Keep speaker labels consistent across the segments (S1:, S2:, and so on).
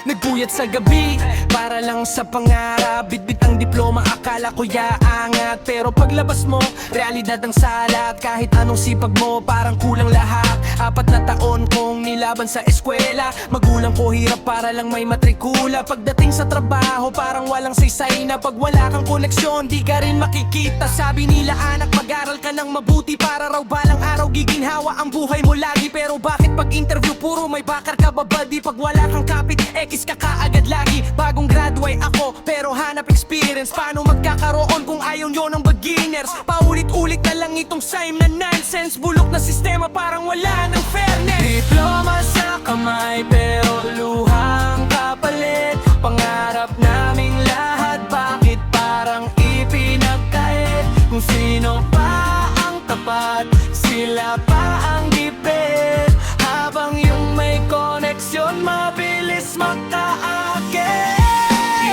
S1: Nagpuyat sa gabi, para lang sa pangarap. Bitbit ang diploma, akala ko yaangat. Pero paglabas mo, realidad ang salat. Kahit anong sipag mo, parang kulang lahat. 4 na taon kong nilaban sa eskwela. Magulang ko hirap para lang may matrikula. Pagdating sa trabaho, parang walang saysay na. Pag wala kang koneksyon, di ka rin makikita. Sabi nila anak, mag-aral ka ng mabuti, para raw balang araw giginhawa ang buhay mo lagi. Pero bakit pag interview puro may bakar ka babadi? Pag wala kang kapit, X ka kaagad lagi. Bagong graduate ako, pero hanap experience. Paano magkakaroon kung ayaw nyo ng beginners? Paulit-ulit na lang itong same na nonsense. Bulok na sistema, parang wala ng fairness. Diploma sa kamay, pero luhang kapalit. Pangarap naming lahat, bakit parang ipinagkait? Kung sino pa ang tapat, sila pa ang gipit. Habang yung may koneksyon, mabilis magkaakit.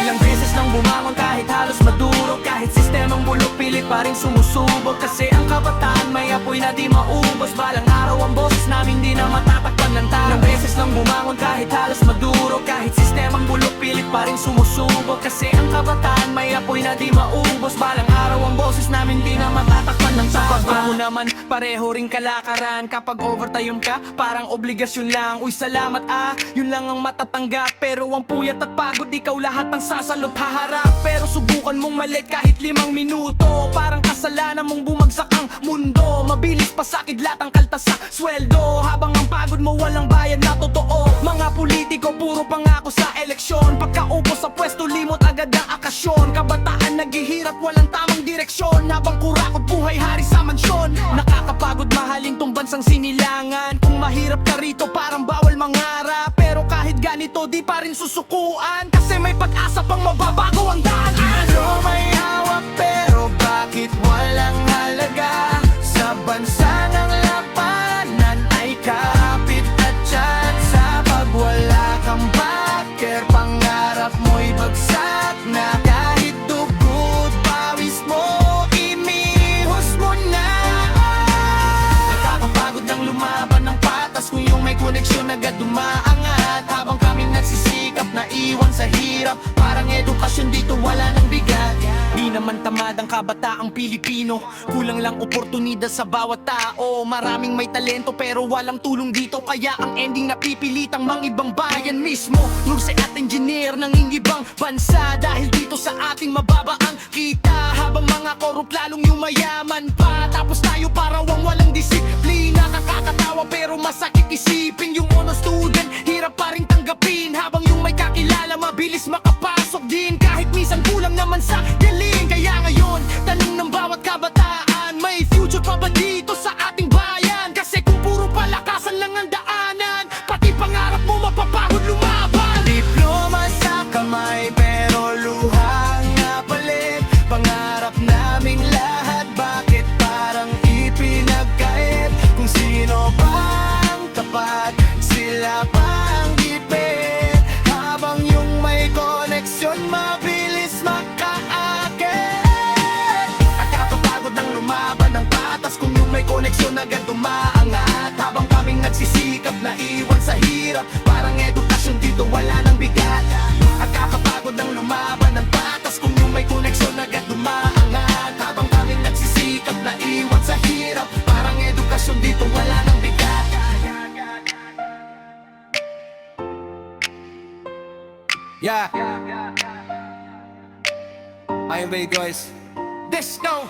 S1: Ilang beses nang bumangon kahit halos madurog. Kahit sistemang bulok, pilit pa rin sumusubok. Kasi ang kabataan may apoy na di maubos. Balang araw ang boses namin di na matatakpan ng tao. Ilang beses nang bumangon kahit halos madurog. Kahit sistemang bulok, pilit pa rin sumusubok. Kasi ang kabataan may apoy na di maubos. Balang araw ang boses namin di na matatakpan ng tao. Sa pagbaho naman, pareho ring kalakaran. Kapag overtime ka, parang obligasyon lang. Uy salamat yun lang ang matatanggap. Pero ang puyat at pagod, ikaw lahat ang sasalot haharap. Pero subukan mong malit kahit 5 minuto. Parang kasalanan mong bumagsak ang mundo. Mabilis pasakidlat ang kaltas sa sweldo. Habang ang pagod mo walang bayad na totoo. Mga politiko puro pangako sa eleksyon. Pagkaupo sa pwesto limot agad ang akasyon. Kabataan naghihirap walang tamang direksyon. Habang kurakot buhay hari sa mansyon. Nakakapagod mahalin tong bansang sinilangan. Kung mahirap ka rito parang bawal mangarap. Pero kahit ganito di pa rin susukuan. Kasi may pag-asa pang mababago ang daan. Ano may hawak pero bakit walang halaga? Sa bansa ng lapanan ay kapit at tsansa. Pag wala kang backer, pangarap mo'y bagsak na. Kahit dugo't pawis mo, imihos mo na. Nakakapagod ang lumaban ng patas. Kung yung may koneksyon agad dumaangat. Habang kaming nagsisikap na iwan sa hirap. Parang edukasyon dito wala nang bigat. Di naman tamad ang kabataang Pilipino. Kulang lang oportunidad sa bawat tao. Maraming may talento pero walang tulong dito. Kaya ang ending napipilitang mang ibang bayan mismo. Nurse at engineer ng ibang bansa. Dahil dito sa ating mababa ang kita. Habang mga korup lalong yumayaman pa. Tapos tayo parawang walang disiplina. Nakakatawa pero masakit isipin. Yung honor student hirap pa rin tanggapin. Habang yung may kakilala mabilis makapasok din. Kahit minsan kulang naman sa galing. Kaya ngayon, tanong ng bawat kabataan, may future pa ba dito sa ating bayan? Kasi kung puro palakasan lang ang daanan, pati pangarap mo mapapagod lumaban. Diploma sa kamay pero luha nga palit. Pangarap naming lahat, bakit parang ipinagkait? Kung sino ba ang tapat, sila pa ang gipit. Habang yung may koneksyon mabilis makaakit. Nakakapagod ang lumaban ng patas. Kung yung may koneksyon agad umaangat. Habang kaming nagsisikap na iwan sa hirap. Parang edukasyon dito wala nang bigat. Nakakapagod ang lumaban ng patas. Kung yung may koneksyon agad umaangat. Habang kaming nagsisikap na iwan sa hirap. Parang edukasyon dito wala nang bigat. Yeah, I am very guys. Let's go.